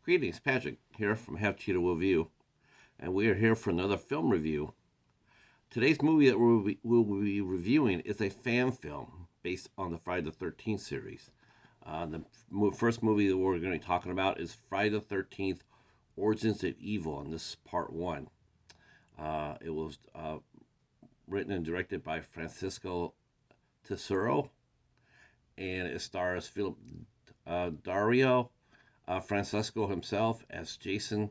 Greetings, Patrick here from Have Cheetah Review, and we are here for another film review. Today's movie that we'll be reviewing is a fan film based on the Friday the 13th series. The first movie that we're going to be talking about is Friday the 13th Origins of Evil, and this is part one. It was written and directed by Francesco Tesauro, and it stars Philip Dario, Francesco himself as Jason,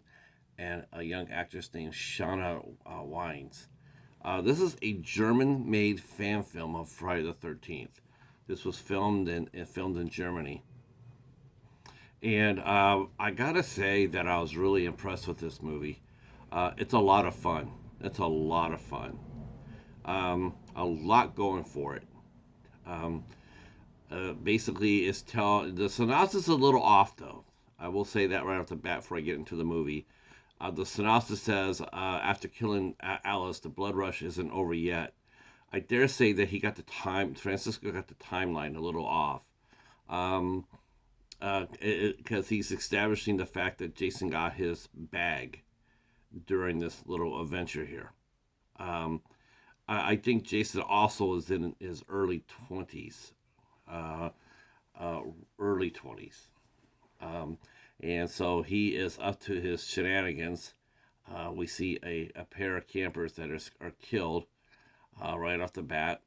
and a young actress named Shauna Wines. This is a German-made fan film of Friday the 13th. This was filmed in Germany, and I gotta say that I was really impressed with this movie. It's a lot of fun. It's a lot of fun. A lot going for it. Um, Basically, the synopsis is a little off though. I will say that right off the bat before I get into the movie. The synopsis says, after killing Alice, the blood rush isn't over yet. I dare say that Francisco got the timeline a little off. Um, because he's establishing the fact that Jason got his bag during this little adventure here. Um, I think Jason also is in his uh, early 20s. Um, and so he is up to his shenanigans. We see a pair of campers that are killed right off the bat,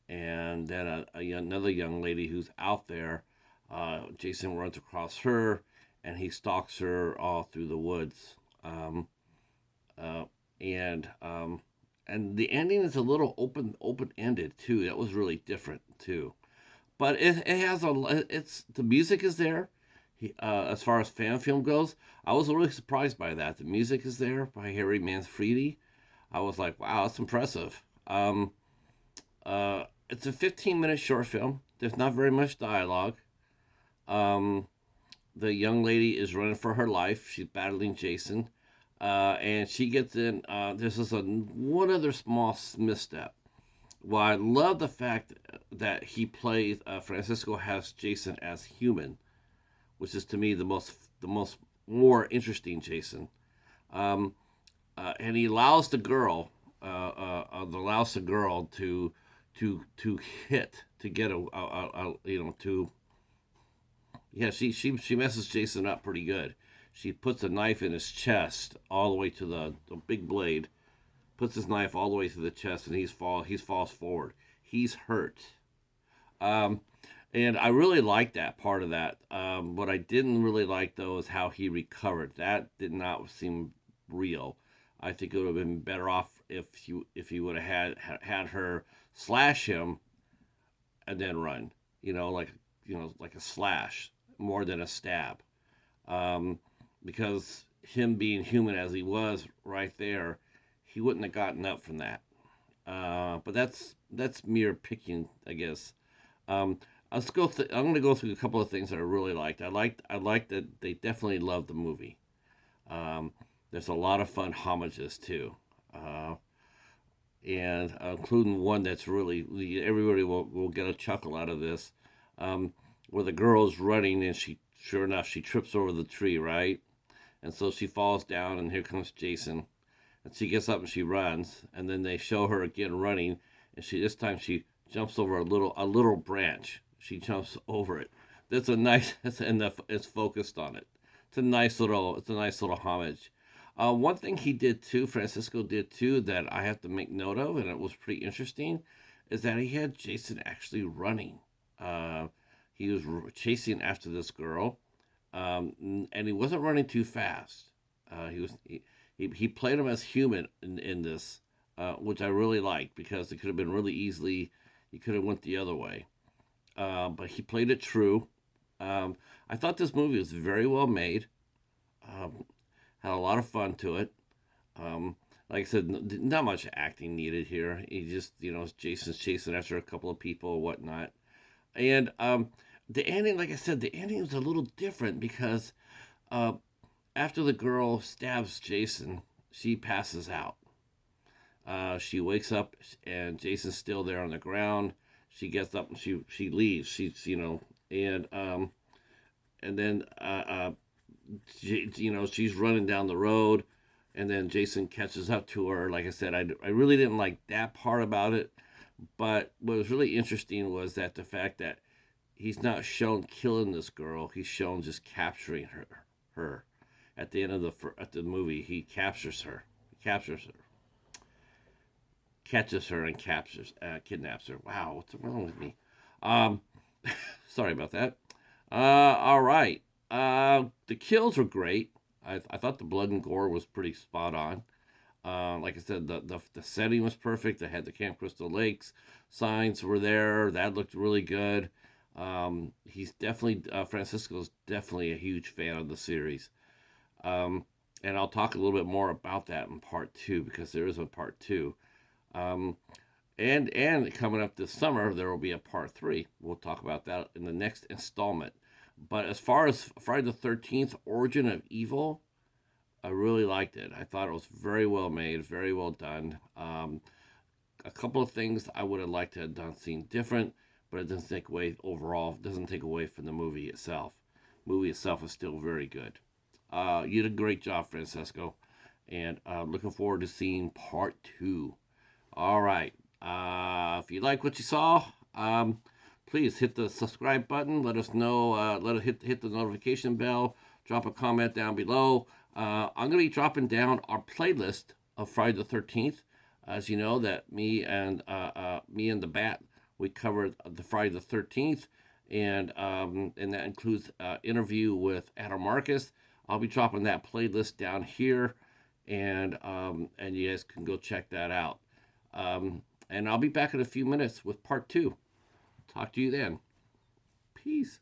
and then another young lady who's out there. Jason runs across her, and he stalks her all through the woods. Uh, and and the ending is a little open ended too. That was really different too. But it has it's the music is there. As far as fan film goes, I was really surprised by that. The music is there by Harry Manfredi. I was like, wow, that's impressive. It's a 15-minute short film. There's not very much dialogue. Um, the young lady is running for her life. She's battling Jason, and she gets in. This is one other small misstep. Well, I love the fact that he plays Francisco has Jason as human, which is to me the most more interesting Jason. Um, and he allows the girl to hit to get a to yeah she messes Jason up pretty good. She puts a knife in his chest all the way to the big blade, puts his knife all the way to the chest, and he falls forward. He's hurt. Um, and I really liked that part of that. What I didn't really like though is how he recovered. That did not seem real. I think it would have been better off if he would have had her slash him and then run. Like a slash more than a stab. Um, because him being human as he was right there, he wouldn't have gotten up from that. But that's mere picking, I guess. Um, I'm going to go through a couple of things that I really liked. I liked that they definitely loved the movie. Um, there's a lot of fun homages too, uh, and including one that's really everybody will get a chuckle out of this, um, where the girl's running and sure enough she trips over the tree, right, and so she falls down and here comes Jason, and she gets up and she runs, and then they show her again running, and this time she jumps over a little branch. She jumps over it. That's a nice and it's focused on it. It's a nice little homage. One thing he did too, Francisco did too, that I have to make note of, and it was pretty interesting, is that he had Jason actually running. Uh, he was chasing after this girl, and he wasn't running too fast. He played him as human in this, which I really liked because it could have been really easily he could have went the other way, but he played it true. I thought this movie was very well made. Um, had a lot of fun to it. Um, like I said, not much acting needed here. He just, Jason's chasing after a couple of people or whatnot. And the ending, like I said, the ending was a little different because uh, after the girl stabs Jason, she passes out. She wakes up and Jason's still there on the ground. She gets up and she leaves. And then she's running down the road, and then Jason catches up to her. Like I said, I really didn't like that part about it. But what was really interesting was that the fact that he's not shown killing this girl; he's shown just capturing her. At the end of the movie, he captures her. He captures her, catches her, and kidnaps her. Wow, what's wrong with me? Um, Sorry about that. All right. The kills were great. I thought the blood and gore was pretty spot on. Like I said, the setting was perfect. They had the Camp Crystal Lakes signs were there. That looked really good. He's definitely Francisco's definitely a huge fan of the series. Um, and I'll talk a little bit more about that in part two because there is a part two. Um, and coming up this summer, there will be a part three. We'll talk about that in the next installment. But as far as Friday the 13th, Origin of Evil, I really liked it. I thought it was very well made, very well done. A couple of things I would have liked to have done seen different, but it doesn't take away overall. Doesn't take away from the movie itself. Movie itself is still very good. You did a great job, Francesco, and looking forward to seeing part two. All right. If you like what you saw, please hit the subscribe button. Let us know. Let us hit the notification bell. Drop a comment down below. I'm gonna be dropping down our playlist of Friday the 13th. As you know, that me and the Bat, we covered the Friday the 13th, and that includes interview with Adam Marcus. I'll be dropping that playlist down here, and you guys can go check that out. And I'll be back in a few minutes with part two. Talk to you then. Peace.